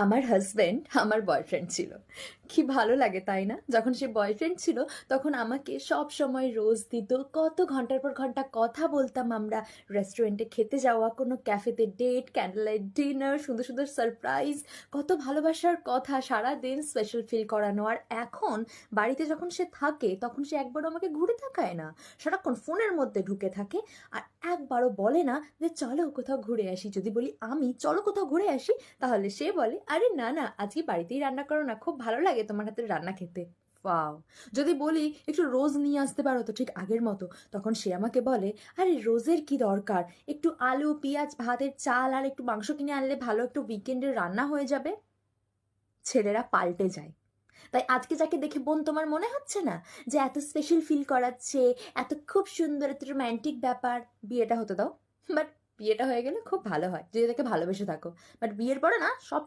আমার হাজব্যান্ড আমার বয়ফ্রেন্ড ছিল। কি ভালো লাগে তাই না? যখন সে বয়ফ্রেন্ড ছিল তখন আমাকে সব সময় রোজ দিত, কত ঘন্টার পর ঘন্টা কথা বলতাম আমরা। রেস্টুরেন্টে খেতে যাওয়া, কোনো ক্যাফেতে ডেট, ক্যান্ডেল লাইট ডিনার, সুন্দর সুন্দর সারপ্রাইজ, কত ভালোবাসার কথা, সারা দিন স্পেশাল ফিল করানো। আর এখন বাড়িতে যখন সে থাকে তখন সে একবারও আমাকে ঘুরে তাকায় না, সারাক্ষণ ফোনের মধ্যে ঢুকে থাকে। আর একবারও বলে না যে চলো কোথাও ঘুরে আসি। যদি বলি আমি চলো কোথাও ঘুরে আসি, তাহলে সে বলে আরে না না, আজকে বাড়িতেই রান্না করো না, খুব ভালো লাগে তোমার হাতের রান্না খেতে। ওয়াও। যদি বলি একটু রোজ নিয়ে আসতে পারো তো ঠিক আগের মতো, তখন সে আমাকে বলে আরে রোজের কি দরকার, একটু আলু পেঁয়াজ ভাতের চাল আর একটু মাংস কিনে আনলে ভালো, একটু উইকেন্ডের রান্না হয়ে যাবে। ছেলেরা পাল্টে যায়। তাই আজকে যাকে দেখে বোন তোমার মনে হচ্ছে না যে এত স্পেশাল ফিল করাচ্ছে, এত খুব সুন্দর, এত রোম্যান্টিক ব্যাপার, বিয়েটা হতে দাও। বাট বিয়েটা হয়ে গেলে খুব ভালো হয় যদি তাকে ভালোবেসে থাকো। বাট বিয়ের পরে না সব